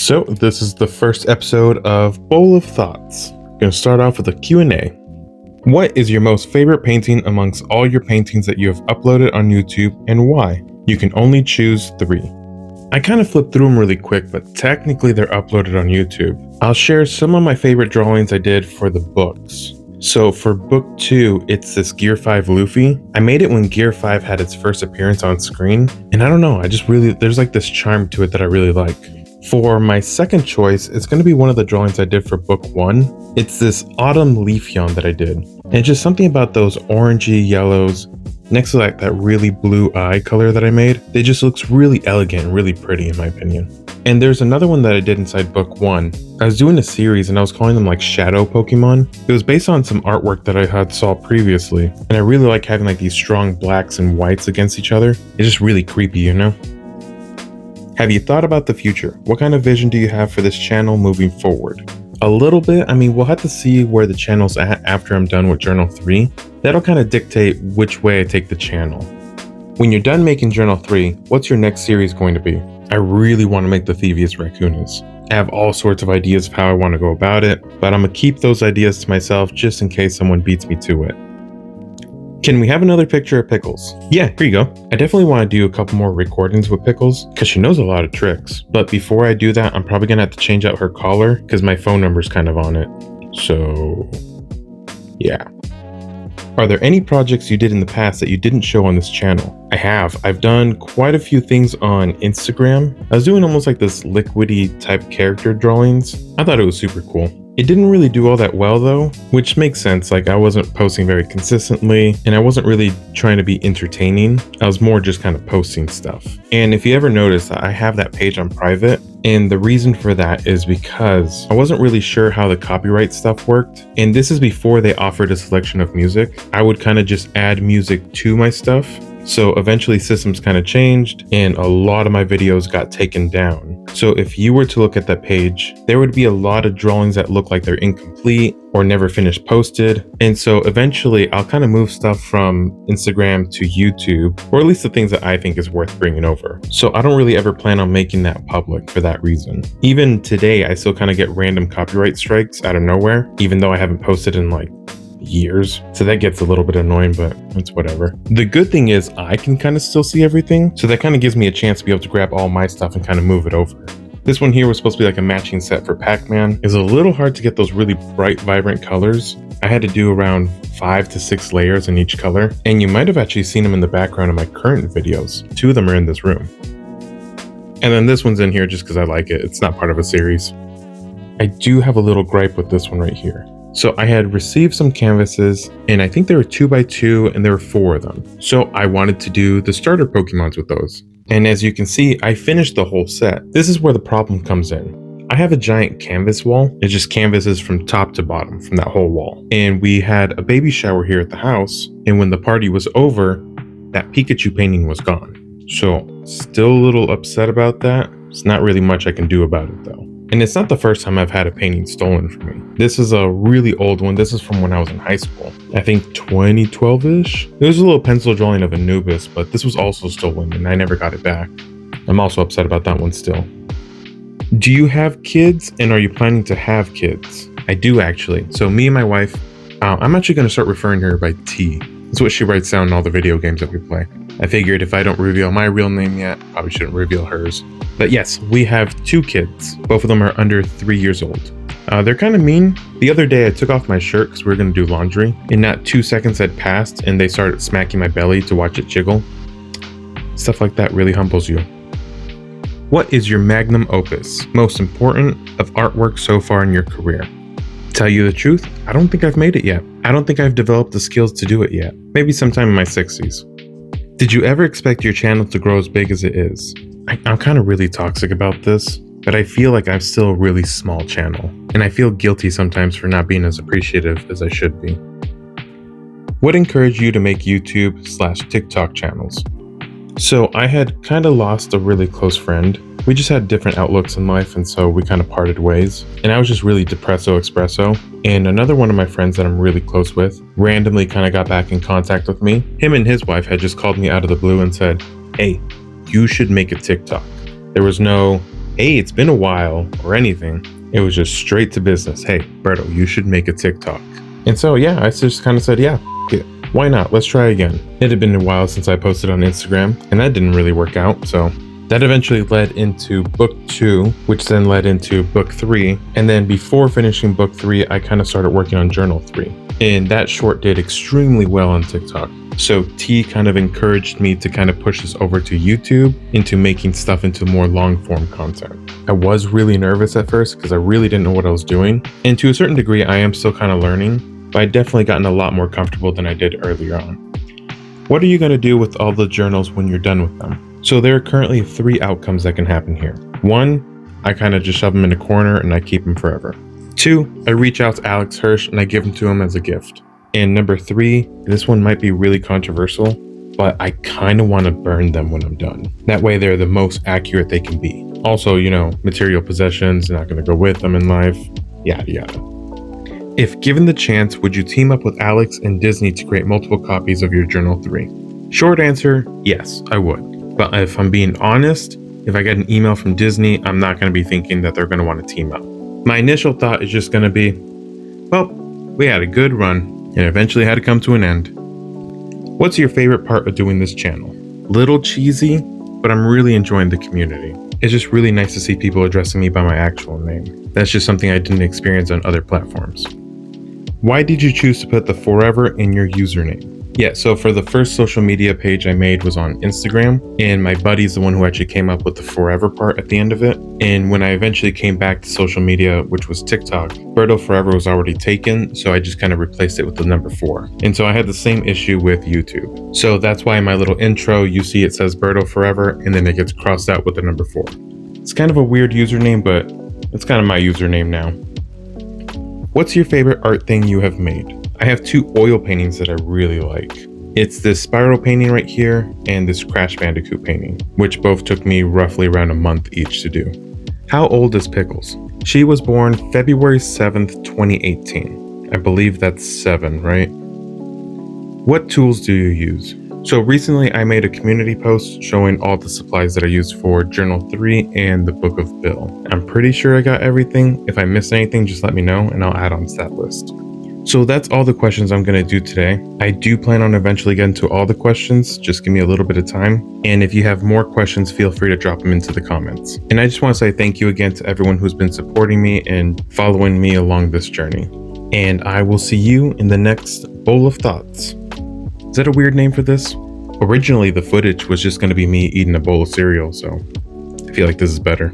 So this is the first episode of Bowl of Thoughts. I'm going to start off with a Q&A. What is your most favorite painting amongst all your paintings that you have uploaded on YouTube, and why? You can only choose 3. I kind of flipped through them really quick, but technically they're uploaded on YouTube. I'll share some of my favorite drawings I did for the books. So for book 2, it's this Gear 5 Luffy. I made it when Gear 5 had its first appearance on screen, and I don't know, there's like this charm to it that I really like. For my second choice, it's going to be one of the drawings I did for book 1. It's this autumn leaf yawn that I did. And it's just something about those orangey yellows next to that really blue eye color that I made. It just looks really elegant and really pretty in my opinion. And there's another one that I did inside book 1. I was doing a series and I was calling them like shadow Pokemon. It was based on some artwork that I had saw previously. And I really like having like these strong blacks and whites against each other. It's just really creepy, you know? Have you thought about the future? What kind of vision do you have for this channel moving forward? A little bit. I mean, we'll have to see where the channel's at after I'm done with Journal 3. That'll kind of dictate which way I take the channel. When you're done making Journal 3, what's your next series going to be? I really want to make the Thievius Raccoonus. I have all sorts of ideas of how I want to go about it, but I'm going to keep those ideas to myself just in case someone beats me to it. Can we have another picture of Pickles? Yeah, here you go. I definitely want to do a couple more recordings with Pickles because she knows a lot of tricks. But before I do that, I'm probably going to have to change out her collar because my phone number's kind of on it. So, yeah. Are there any projects you did in the past that you didn't show on this channel? I have. I've done quite a few things on Instagram. I was doing almost like this liquidy type character drawings. I thought it was super cool. It didn't really do all that well though, which makes sense. Like I wasn't posting very consistently and I wasn't really trying to be entertaining. I was more just kind of posting stuff. And if you ever notice, I have that page on private. And the reason for that is because I wasn't really sure how the copyright stuff worked. And this is before they offered a selection of music. I would kind of just add music to my stuff. So eventually systems kind of changed and a lot of my videos got taken down. So if you were to look at that page, there would be a lot of drawings that look like they're incomplete or never finished posted. And so eventually I'll kind of move stuff from Instagram to YouTube, or at least the things that I think is worth bringing over. So I don't really ever plan on making that public for that reason. Even today, I still kind of get random copyright strikes out of nowhere, even though I haven't posted in like years. So that gets a little bit annoying, but it's whatever. The good thing is I can kind of still see everything. So that kind of gives me a chance to be able to grab all my stuff and kind of move it over. This one here was supposed to be like a matching set for Pac-Man. It's a little hard to get those really bright, vibrant colors. I had to do around 5 to 6 layers in each color. And you might have actually seen them in the background of my current videos. 2 of them are in this room. And then this one's in here just because I like it. It's not part of a series. I do have a little gripe with this one right here. So I had received some canvases and I think there were 2x2 and there were 4 of them. So I wanted to do the starter Pokemons with those. And as you can see, I finished the whole set. This is where the problem comes in. I have a giant canvas wall. It just canvases from top to bottom from that whole wall. And we had a baby shower here at the house. And when the party was over, that Pikachu painting was gone. So still a little upset about that. There's not really much I can do about it though. And it's not the first time I've had a painting stolen from me. This is a really old one. This is from when I was in high school. I think 2012-ish. It was a little pencil drawing of Anubis, but this was also stolen and I never got it back. I'm also upset about that one still. Do you have kids and are you planning to have kids? I do actually. So me and my wife, I'm actually going to start referring to her by T. That's what she writes down in all the video games that we play. I figured if I don't reveal my real name yet, probably shouldn't reveal hers. But yes, we have 2 kids. Both of them are under 3 years old. They're kind of mean. The other day I took off my shirt because we were going to do laundry and not 2 seconds had passed and they started smacking my belly to watch it jiggle. Stuff like that really humbles you. What is your magnum opus, most important of artwork so far in your career? Tell you the truth, I don't think I've made it yet. I don't think I've developed the skills to do it yet. Maybe sometime in my 60s. Did you ever expect your channel to grow as big as it is? I'm kind of really toxic about this, but I feel like I'm still a really small channel, and I feel guilty sometimes for not being as appreciative as I should be. What encouraged you to make YouTube/TikTok channels? So I had kind of lost a really close friend. We just had different outlooks in life, and so we kind of parted ways. And I was just really depresso espresso. And another one of my friends that I'm really close with randomly kind of got back in contact with me. Him and his wife had just called me out of the blue and said, "Hey, you should make a TikTok." There was no hey, it's been a while or anything. It was just straight to business. Hey, Berto, you should make a TikTok. And so, yeah, I just kind of said, yeah, it. Why not? Let's try again. It had been a while since I posted on Instagram, and that didn't really work out. So that eventually led into book 2, which then led into book 3. And then before finishing book 3, I kind of started working on journal 3. And that short did extremely well on TikTok. So T kind of encouraged me to kind of push this over to YouTube into making stuff into more long form content. I was really nervous at first because I really didn't know what I was doing. And to a certain degree, I am still kind of learning, but I definitely gotten a lot more comfortable than I did earlier on. What are you going to do with all the journals when you're done with them? So there are currently 3 outcomes that can happen here. 1, I kind of just shove them in a corner and I keep them forever. 2, I reach out to Alex Hirsch and I give them to him as a gift. And number 3, this one might be really controversial, but I kind of want to burn them when I'm done. That way they're the most accurate they can be. Also, material possessions, not going to go with them in life, yada yada. If given the chance, would you team up with Alex and Disney to create multiple copies of your Journal 3? Short answer, yes, I would. But if I'm being honest, if I get an email from Disney, I'm not going to be thinking that they're going to want to team up. My initial thought is just going to be, well, we had a good run and eventually had to come to an end. What's your favorite part of doing this channel? Little cheesy, but I'm really enjoying the community. It's just really nice to see people addressing me by my actual name. That's just something I didn't experience on other platforms. Why did you choose to put the forever in your username? Yeah, so for the first social media page I made was on Instagram, and my buddy's the one who actually came up with the forever part at the end of it. And when I eventually came back to social media, which was TikTok, Berto Forever was already taken, so I just kind of replaced it with the number 4. And so I had the same issue with YouTube. So that's why in my little intro, you see it says Berto Forever, and then it gets crossed out with the number 4. It's kind of a weird username, but it's kind of my username now. What's your favorite art thing you have made? I have 2 oil paintings that I really like. It's this spiral painting right here and this Crash Bandicoot painting, which both took me roughly around a month each to do. How old is Pickles? She was born February 7th, 2018. I believe that's 7, right? What tools do you use? So recently I made a community post showing all the supplies that I used for Journal 3 and the Book of Bill. I'm pretty sure I got everything. If I missed anything, just let me know and I'll add on to that list. So that's all the questions I'm going to do today. I do plan on eventually getting to all the questions, just give me a little bit of time. And if you have more questions, feel free to drop them into the comments. And I just want to say thank you again to everyone who's been supporting me and following me along this journey. And I will see you in the next Bowl of Thoughts. Is that a weird name for this? Originally, the footage was just going to be me eating a bowl of cereal, so I feel like this is better.